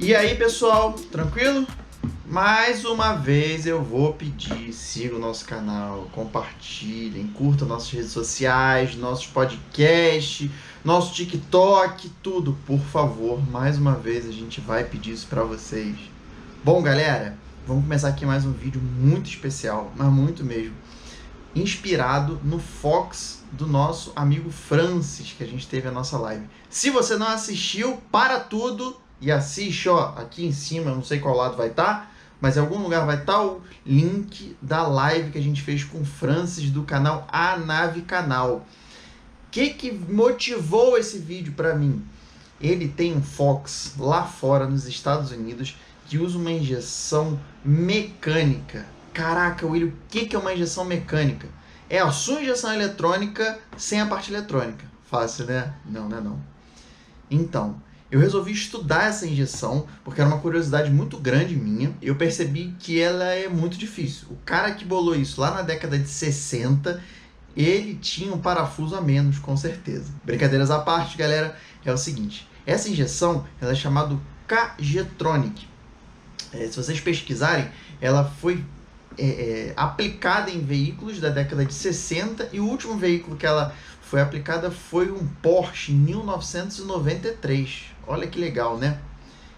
E aí, pessoal, tranquilo? Mais uma vez eu vou pedir, siga o nosso canal, compartilhem, curtam nossas redes sociais, nossos podcasts, nosso TikTok, tudo, por favor. Mais uma vez a gente vai pedir isso pra vocês. Bom, galera, vamos começar aqui mais um vídeo muito especial, mas muito mesmo, inspirado no Fox do nosso amigo Francis, que a gente teve a nossa live. Se você não assistiu, para tudo e assiste, ó, aqui em cima, eu não sei qual lado vai estar, mas em algum lugar vai estar o link da live que a gente fez com o Francis do canal A Nave Canal. O que motivou esse vídeo para mim? Ele tem um Fox lá fora nos Estados Unidos que usa uma injeção mecânica. Caraca, William, o que é uma injeção mecânica? É a sua injeção eletrônica sem a parte eletrônica. Fácil, né? Não, não é não. Então, eu resolvi estudar essa injeção, porque era uma curiosidade muito grande minha. Eu percebi que ela é muito difícil. O cara que bolou isso lá na década de 60, ele tinha um parafuso a menos, com certeza. Brincadeiras à parte, galera, é o seguinte. Essa injeção, ela é chamada Kg-Tronic. Se vocês pesquisarem, ela foi aplicada em veículos da década de 60 e o último veículo que ela foi aplicada foi um Porsche em 1993. Olha que legal, né?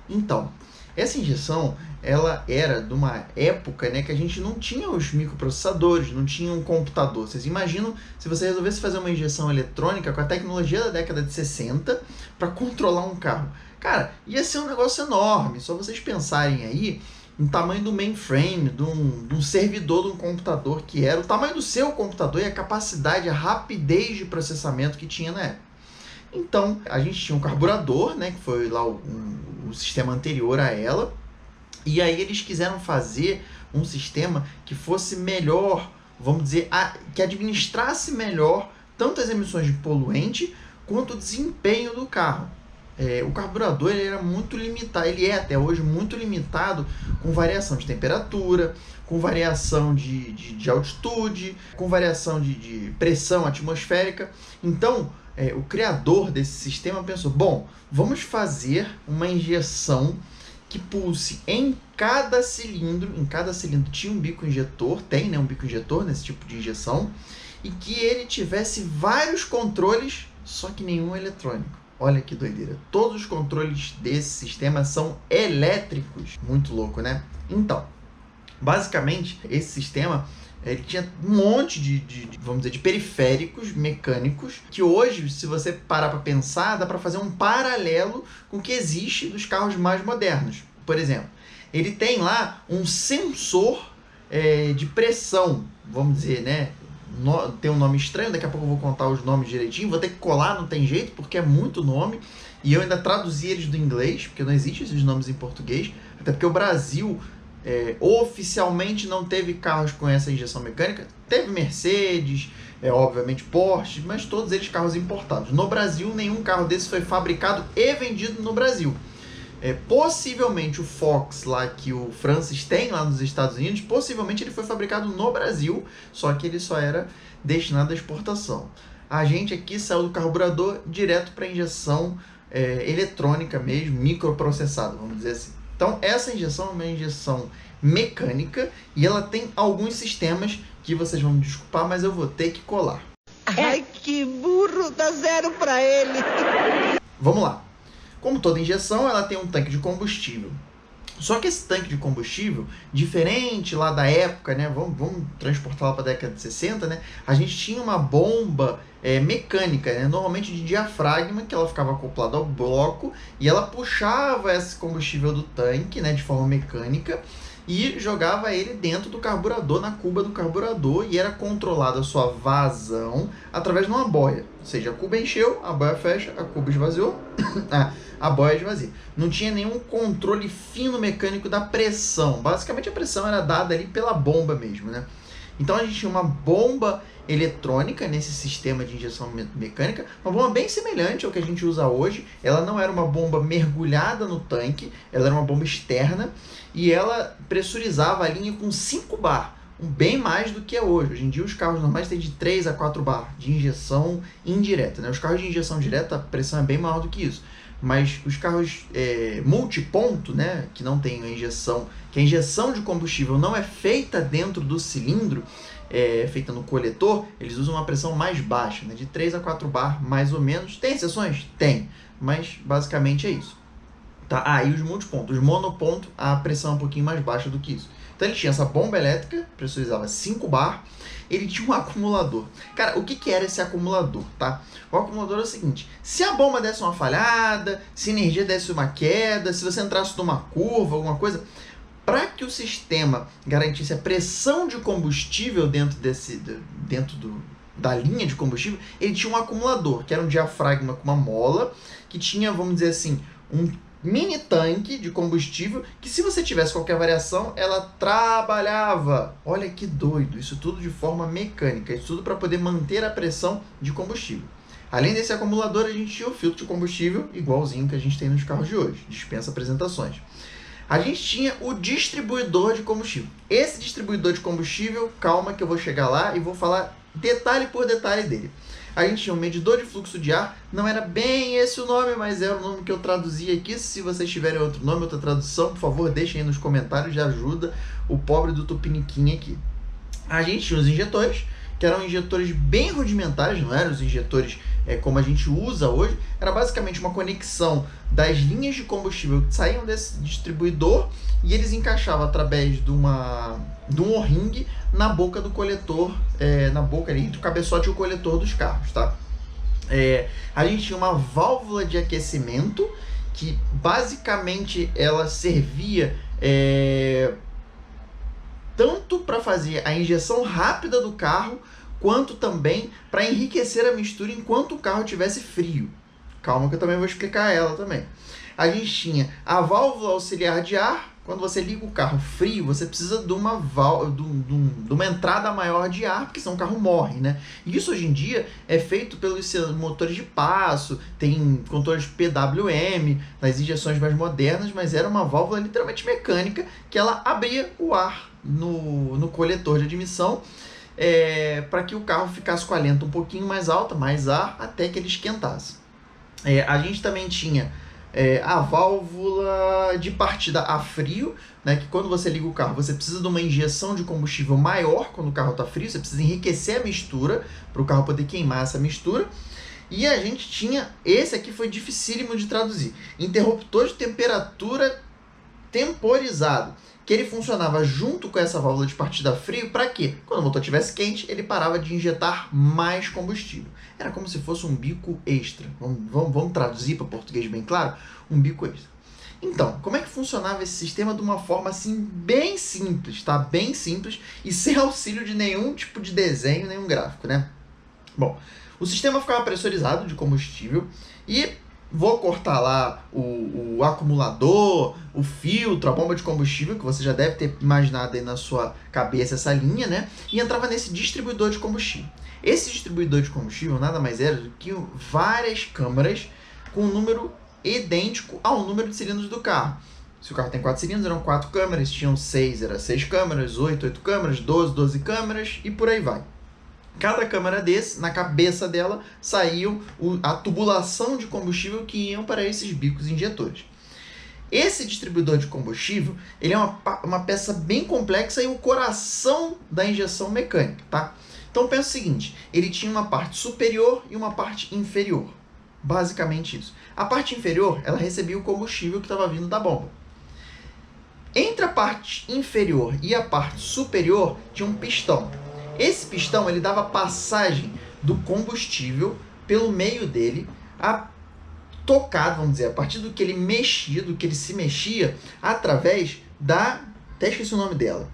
Então, essa injeção, ela era de uma época, né, que a gente não tinha os microprocessadores, não tinha um computador. Vocês imaginam se você resolvesse fazer uma injeção eletrônica com a tecnologia da década de 60 para controlar um carro? Cara, ia ser um negócio enorme. Só vocês pensarem aí no tamanho do mainframe, de um servidor de um computador, que era o tamanho do seu computador e a capacidade, a rapidez de processamento que tinha na época. Então, a gente tinha um carburador, né, que foi lá o sistema anterior a ela, e aí eles quiseram fazer um sistema que fosse melhor, vamos dizer, que administrasse melhor tanto as emissões de poluente quanto o desempenho do carro. O carburador ele era muito limitado, ele é até hoje muito limitado com variação de temperatura, com variação de altitude, com variação de pressão atmosférica. Então, o criador desse sistema pensou, bom, vamos fazer uma injeção que pulse em cada cilindro tinha um bico injetor, tem, né, um bico injetor nesse tipo de injeção, e que ele tivesse vários controles, só que nenhum eletrônico. Olha que doideira. Todos os controles desse sistema são elétricos. Muito louco, né? Então, basicamente, esse sistema ele tinha um monte vamos dizer, de periféricos mecânicos que hoje, se você parar para pensar, dá para fazer um paralelo com o que existe dos carros mais modernos. Por exemplo, ele tem lá um sensor de pressão, vamos dizer, né? Tem um nome estranho, daqui a pouco eu vou contar os nomes direitinho, vou ter que colar, não tem jeito, porque é muito nome, e eu ainda traduzi eles do inglês, porque não existem esses nomes em português, até porque o Brasil oficialmente não teve carros com essa injeção mecânica, teve Mercedes, obviamente Porsche, mas todos eles carros importados. No Brasil, nenhum carro desse foi fabricado e vendido no Brasil. Possivelmente o Fox lá que o Francis tem lá nos Estados Unidos, possivelmente ele foi fabricado no Brasil, só que ele só era destinado à exportação. A gente aqui saiu do carburador direto para injeção eletrônica mesmo, microprocessada, vamos dizer assim. Então essa injeção é uma injeção mecânica e ela tem alguns sistemas que vocês vão me desculpar, mas eu vou ter que colar. Ai, que burro, dá zero para ele. Vamos lá. Como toda injeção, ela tem um tanque de combustível. Só que esse tanque de combustível, diferente lá da época, né? Vamos transportar lá para a década de 60, né? A gente tinha uma bomba mecânica, né? Normalmente de diafragma, que ela ficava acoplada ao bloco e ela puxava esse combustível do tanque, né? De forma mecânica e jogava ele dentro do carburador, na cuba do carburador, e era controlada a sua vazão através de uma boia. Ou seja, a cuba encheu, a boia fecha, a cuba esvaziou, a boia esvazia. Não tinha nenhum controle fino mecânico da pressão. Basicamente a pressão era dada ali pela bomba mesmo, né? Então a gente tinha uma bomba eletrônica nesse sistema de injeção mecânica, uma bomba bem semelhante ao que a gente usa hoje. Ela não era uma bomba mergulhada no tanque, ela era uma bomba externa e ela pressurizava a linha com 5 bar, bem mais do que é hoje. Hoje em dia os carros normais têm de 3 a 4 bar de injeção indireta, né? Os carros de injeção direta a pressão é bem maior do que isso. mas os carros multiponto, né, que não tem a injeção, que a injeção de combustível não é feita dentro do cilindro, é feita no coletor, eles usam uma pressão mais baixa, né, de 3 a 4 bar, mais ou menos. Tem exceções? Tem, mas basicamente é isso. Tá? E os multipontos. Os monoponto, a pressão é um pouquinho mais baixa do que isso. Então ele tinha essa bomba elétrica, pressurizava 5 bar, ele tinha um acumulador. Cara, o que era esse acumulador, tá? O acumulador é o seguinte: se a bomba desse uma falhada, se a energia desse uma queda, se você entrasse numa curva, alguma coisa, para que o sistema garantisse a pressão de combustível dentro da linha de combustível, ele tinha um acumulador, que era um diafragma com uma mola, que tinha, vamos dizer assim, um mini tanque de combustível, que se você tivesse qualquer variação, ela trabalhava. Olha que doido, isso tudo de forma mecânica, isso tudo para poder manter a pressão de combustível. Além desse acumulador, a gente tinha o filtro de combustível, igualzinho que a gente tem nos carros de hoje, dispensa apresentações. A gente tinha o distribuidor de combustível. Esse distribuidor de combustível, calma que eu vou chegar lá e vou falar detalhe por detalhe dele. A gente tinha um medidor de fluxo de ar, não era bem esse o nome, mas era o nome que eu traduzi aqui. Se vocês tiverem outro nome, outra tradução, por favor, deixem aí nos comentários, já ajuda o pobre do Tupiniquim aqui. A gente tinha os injetores, que eram injetores bem rudimentares, não eram os injetores como a gente usa hoje, era basicamente uma conexão das linhas de combustível que saíam desse distribuidor e eles encaixavam através de um O-ring na boca do coletor, na boca ali, do cabeçote e o coletor dos carros, tá? A gente tinha uma válvula de aquecimento que basicamente ela servia tanto para fazer a injeção rápida do carro, quanto também para enriquecer a mistura enquanto o carro estivesse frio. Calma que eu também vou explicar ela também. A gente tinha a válvula auxiliar de ar. Quando você liga o carro frio, você precisa de uma entrada maior de ar, porque senão o carro morre, né? E isso hoje em dia é feito pelos motores de passo, tem controles PWM, nas injeções mais modernas, mas era uma válvula literalmente mecânica que ela abria o ar no coletor de admissão, para que o carro ficasse com a lenta um pouquinho mais alta, mais ar, até que ele esquentasse. A gente também tinha a válvula de partida a frio, né, que quando você liga o carro, você precisa de uma injeção de combustível maior quando o carro está frio, você precisa enriquecer a mistura para o carro poder queimar essa mistura. E a gente tinha, esse aqui foi dificílimo de traduzir, interruptor de temperatura temporizado, que ele funcionava junto com essa válvula de partida a frio. Para quê? Quando o motor estivesse quente, ele parava de injetar mais combustível. Era como se fosse um bico extra. Vamos traduzir para português bem claro? Um bico extra. Então, como é que funcionava esse sistema de uma forma assim bem simples, tá? Bem simples e sem auxílio de nenhum tipo de desenho, nenhum gráfico, né? Bom, o sistema ficava pressurizado de combustível e vou cortar lá o acumulador, o filtro, a bomba de combustível, que você já deve ter imaginado aí na sua cabeça essa linha, né? E entrava nesse distribuidor de combustível. Esse distribuidor de combustível nada mais era do que várias câmaras com um número idêntico ao número de cilindros do carro. Se o carro tem 4 cilindros, eram 4 câmaras, tinham 6, era 6 câmaras, 8 câmaras, 12 câmaras e por aí vai. Cada câmara desse, na cabeça dela, saiu a tubulação de combustível que iam para esses bicos injetores. Esse distribuidor de combustível, ele é uma peça bem complexa e o coração da injeção mecânica, tá? Então pensa o seguinte, ele tinha uma parte superior e uma parte inferior. Basicamente isso. A parte inferior, ela recebia o combustível que estava vindo da bomba. Entre a parte inferior e a parte superior, tinha um pistão. Esse pistão, ele dava passagem do combustível pelo meio dele, tocado, vamos dizer, a partir do que ele mexia, do que ele se mexia, através até esqueci o nome dela,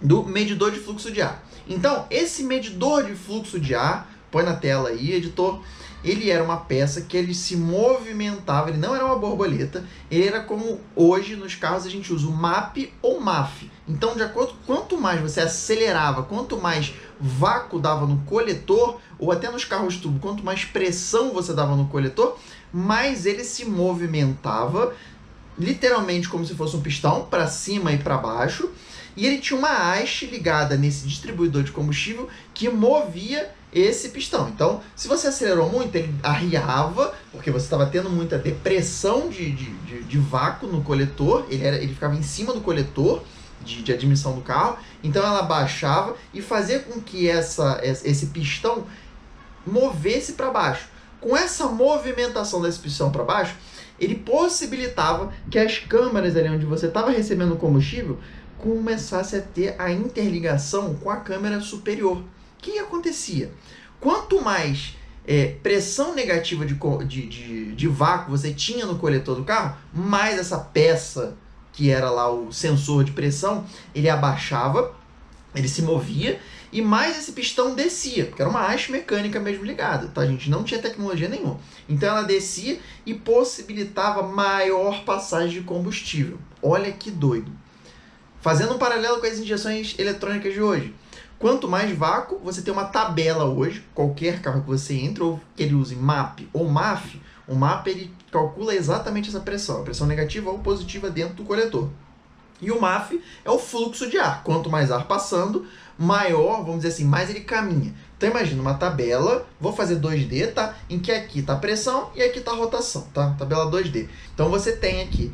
do medidor de fluxo de ar. Então, esse medidor de fluxo de ar, põe na tela aí, editor, ele era uma peça que ele se movimentava, ele não era uma borboleta, ele era como hoje nos carros a gente usa o MAP ou MAF. Então, de acordo quanto mais você acelerava, quanto mais vácuo dava no coletor, ou até nos carros turbo, quanto mais pressão você dava no coletor, mais ele se movimentava, literalmente como se fosse um pistão, para cima e para baixo, e ele tinha uma haste ligada nesse distribuidor de combustível que movia esse pistão. Então, se você acelerou muito, ele arriava, porque você estava tendo muita depressão de vácuo no coletor, ele ficava em cima do coletor de admissão do carro, então ela baixava e fazia com que esse pistão movesse para baixo. Com essa movimentação desse pistão para baixo, ele possibilitava que as câmaras ali onde você estava recebendo o combustível começasse a ter a interligação com a câmara superior. O que acontecia? Quanto mais pressão negativa de vácuo você tinha no coletor do carro, mais essa peça, que era lá o sensor de pressão, ele abaixava, ele se movia, e mais esse pistão descia, porque era uma haste mecânica mesmo ligada, tá, gente? Não tinha tecnologia nenhuma. Então ela descia e possibilitava maior passagem de combustível. Olha que doido. Fazendo um paralelo com as injeções eletrônicas de hoje. Quanto mais vácuo, você tem uma tabela hoje, qualquer carro que você entre, ou que ele use MAP ou MAF, o MAP ele calcula exatamente essa pressão, a pressão negativa ou positiva dentro do coletor. E o MAF é o fluxo de ar. Quanto mais ar passando, maior, vamos dizer assim, mais ele caminha. Então imagina uma tabela, vou fazer 2D, tá? Em que aqui está a pressão e aqui está a rotação, tá? Tabela 2D. Então você tem aqui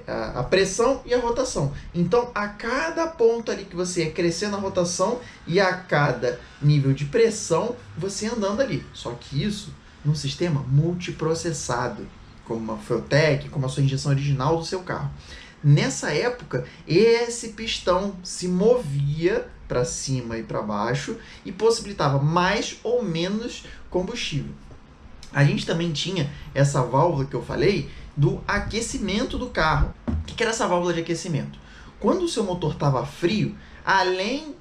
a pressão e a rotação. Então a cada ponto ali que você ia crescendo a rotação e a cada nível de pressão, você andando ali. Só que isso num sistema multiprocessado, como uma Fueltech, como a sua injeção original do seu carro. Nessa época, esse pistão se movia para cima e para baixo e possibilitava mais ou menos combustível. A gente também tinha essa válvula que eu falei do aquecimento do carro. O que era essa válvula de aquecimento? Quando o seu motor estava frio, além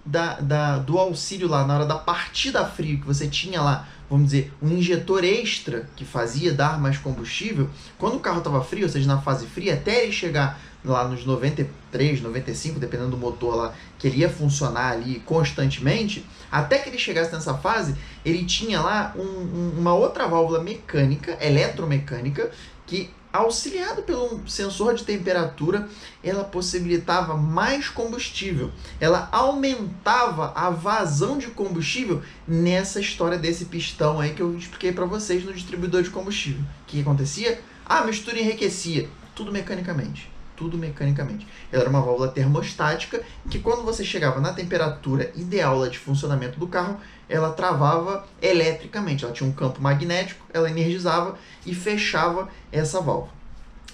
do auxílio lá na hora da partida a frio, que você tinha lá, vamos dizer, um injetor extra que fazia dar mais combustível, quando o carro estava frio, ou seja, na fase fria, até ele chegar lá nos 93, 95, dependendo do motor lá, que ele ia funcionar ali constantemente, até que ele chegasse nessa fase, ele tinha lá uma outra válvula mecânica, eletromecânica, que auxiliado pelo sensor de temperatura, ela possibilitava mais combustível. Ela aumentava a vazão de combustível nessa história desse pistão aí que eu expliquei para vocês no distribuidor de combustível. O que acontecia? A mistura enriquecia. Tudo mecanicamente. Tudo mecanicamente. Ela era uma válvula termostática que quando você chegava na temperatura ideal de funcionamento do carro, ela travava eletricamente. Ela tinha um campo magnético, ela energizava e fechava essa válvula.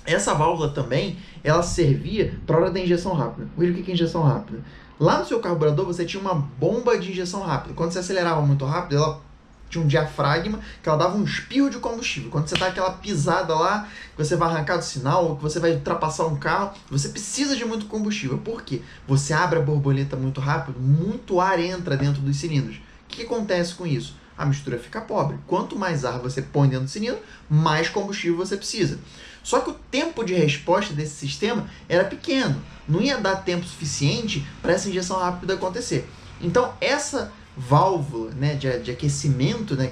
Essa válvula também, ela servia para a hora da injeção rápida. O que é injeção rápida? Lá no seu carburador você tinha uma bomba de injeção rápida. Quando você acelerava muito rápido, ela tinha um diafragma que ela dava um espirro de combustível. Quando você dá aquela pisada lá, que você vai arrancar do sinal, ou que você vai ultrapassar um carro, você precisa de muito combustível. Por quê? Você abre a borboleta muito rápido, muito ar entra dentro dos cilindros. O que acontece com isso? A mistura fica pobre. Quanto mais ar você põe dentro do cilindro, mais combustível você precisa. Só que o tempo de resposta desse sistema era pequeno. Não ia dar tempo suficiente para essa injeção rápida acontecer. Então, essa válvula, né, de aquecimento, né,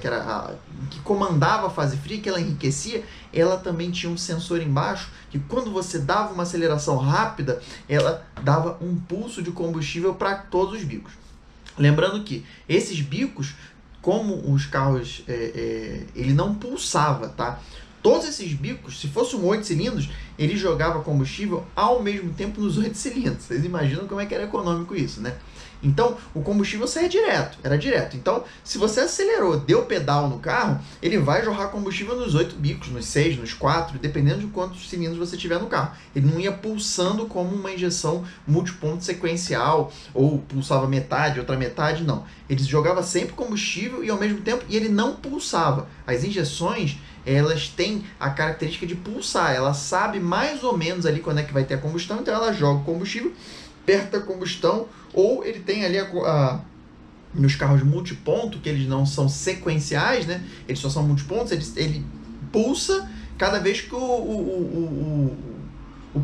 que comandava a fase fria, que ela enriquecia, ela também tinha um sensor embaixo que quando você dava uma aceleração rápida, ela dava um pulso de combustível para todos os bicos. Lembrando que esses bicos, como os carros, ele não pulsava, tá? Todos esses bicos, se fosse um 8 cilindros, ele jogava combustível ao mesmo tempo nos 8 cilindros. Vocês imaginam como é que era econômico isso, né? Então, o combustível saía direto, era direto. Então, se você acelerou, deu pedal no carro, ele vai jorrar combustível nos 8 bicos, nos 6, nos 4, dependendo de quantos cilindros você tiver no carro. Ele não ia pulsando como uma injeção multiponto sequencial, ou pulsava metade, outra metade, não. Ele jogava sempre combustível e ao mesmo tempo, e ele não pulsava. As injeções, elas têm a característica de pulsar, ela sabe mais ou menos ali quando é que vai ter a combustão, então ela joga o combustível, aperta a combustão, ou ele tem ali nos carros multiponto, que eles não são sequenciais, né? Eles só são multipontos, ele pulsa cada vez que o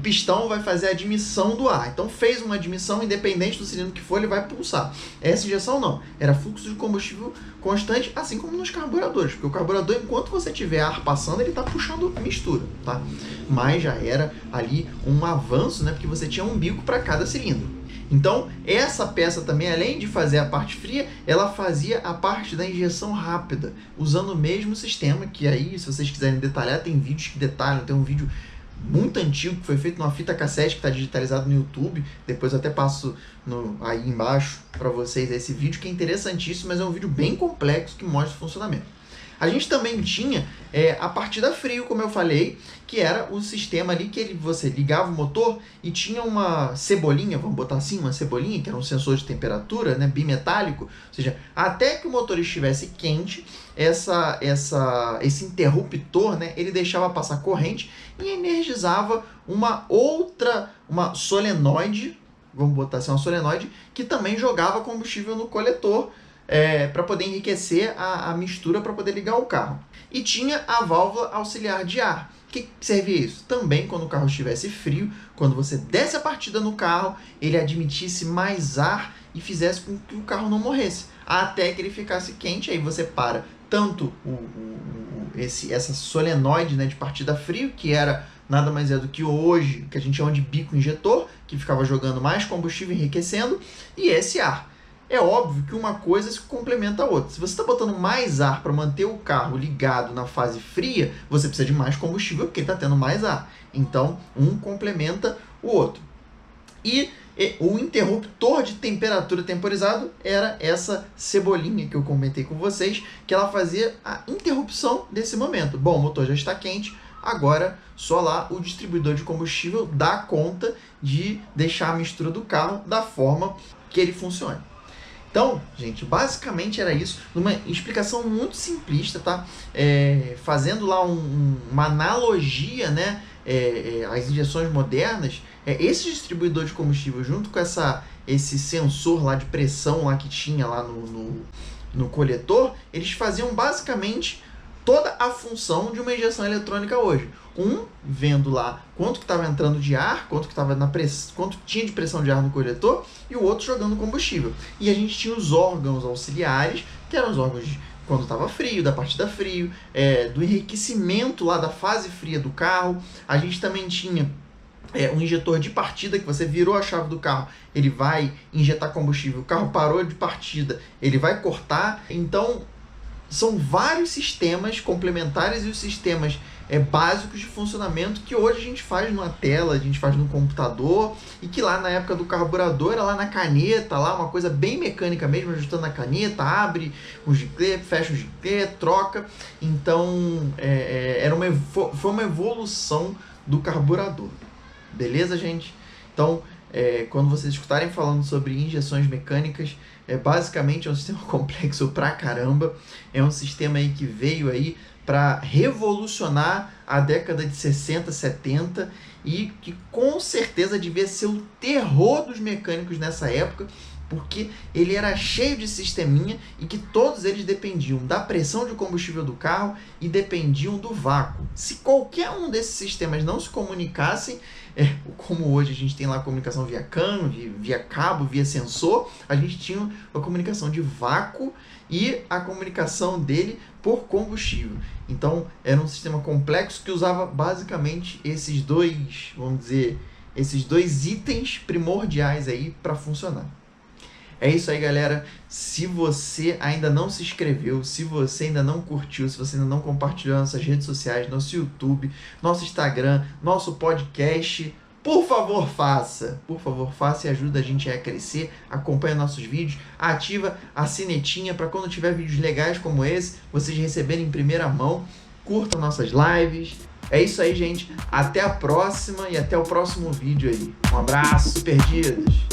pistão vai fazer a admissão do ar. Então fez uma admissão, independente do cilindro que for, ele vai pulsar. Essa injeção não, era fluxo de combustível constante, assim como nos carburadores, porque o carburador, enquanto você tiver ar passando, ele está puxando mistura, tá? Mas já era ali um avanço, né? Porque você tinha um bico para cada cilindro. Então, essa peça também, além de fazer a parte fria, ela fazia a parte da injeção rápida, usando o mesmo sistema, que aí, se vocês quiserem detalhar, tem vídeos que detalham, tem um vídeo muito antigo que foi feito numa fita cassete que está digitalizado no YouTube, depois eu até passo aí embaixo para vocês esse vídeo, que é interessantíssimo, mas é um vídeo bem complexo que mostra o funcionamento. A gente também tinha a partida frio, como eu falei, que era o sistema ali que você ligava o motor e tinha uma cebolinha, vamos botar assim, uma cebolinha, que era um sensor de temperatura, né, bimetálico, ou seja, até que o motor estivesse quente, esse interruptor, né, ele deixava passar corrente e energizava uma solenoide, vamos botar assim, uma solenoide, que também jogava combustível no coletor, para poder enriquecer a mistura para poder ligar o carro. E tinha a válvula auxiliar de ar. O que servia isso? Também quando o carro estivesse frio, quando você desse a partida no carro, ele admitisse mais ar e fizesse com que o carro não morresse, até que ele ficasse quente. Aí você para tanto essa solenoide, né, de partida frio, que era nada mais do que hoje, que a gente chama de bico injetor, que ficava jogando mais combustível, enriquecendo, e esse ar. É óbvio que uma coisa se complementa a outra. Se você está botando mais ar para manter o carro ligado na fase fria, você precisa de mais combustível porque está tendo mais ar. Então, um complementa o outro. E o interruptor de temperatura temporizado era essa cebolinha que eu comentei com vocês, que ela fazia a interrupção desse momento. Bom, o motor já está quente, agora só lá o distribuidor de combustível dá conta de deixar a mistura do carro da forma que ele funcione. Então, gente, basicamente era isso, numa explicação muito simplista, tá? Fazendo lá uma analogia, né, às injeções modernas, esse distribuidor de combustível junto com esse sensor lá de pressão lá que tinha lá no coletor, eles faziam basicamente toda a função de uma injeção eletrônica hoje. Vendo lá quanto que estava entrando de ar, quanto tinha de pressão de ar no coletor, e o outro jogando combustível. E a gente tinha os órgãos auxiliares, que eram os órgãos quando estava frio, da partida frio, do enriquecimento lá da fase fria do carro. A gente também tinha um injetor de partida, que você virou a chave do carro, ele vai injetar combustível, o carro parou de partida, ele vai cortar. Então, são vários sistemas complementares e os sistemas básicos de funcionamento que hoje a gente faz numa tela, a gente faz no computador, e que lá na época do carburador era lá na caneta, lá uma coisa bem mecânica mesmo, ajustando na caneta, abre o giclê, fecha o giclê, troca. Então foi uma evolução do carburador. Beleza, gente? Então, quando vocês escutarem falando sobre injeções mecânicas, basicamente é um sistema complexo pra caramba, é um sistema aí que veio aí para revolucionar a década de 60, 70 e que com certeza devia ser o terror dos mecânicos nessa época, porque ele era cheio de sisteminha e que todos eles dependiam da pressão de combustível do carro e dependiam do vácuo. Se qualquer um desses sistemas não se comunicassem, como hoje a gente tem lá a comunicação via CAN, via cabo, via sensor, a gente tinha a comunicação de vácuo e a comunicação dele por combustível. Então era um sistema complexo que usava basicamente esses dois, vamos dizer, esses dois itens primordiais aí para funcionar. É isso aí, galera. Se você ainda não se inscreveu, se você ainda não curtiu, se você ainda não compartilhou nossas redes sociais, nosso YouTube, nosso Instagram, nosso podcast, por favor, faça. Por favor, faça e ajuda a gente a crescer. Acompanha nossos vídeos, ativa a sinetinha para quando tiver vídeos legais como esse, vocês receberem em primeira mão. Curtam nossas lives. É isso aí, gente. Até a próxima e até o próximo vídeo aí. Um abraço, perdidos!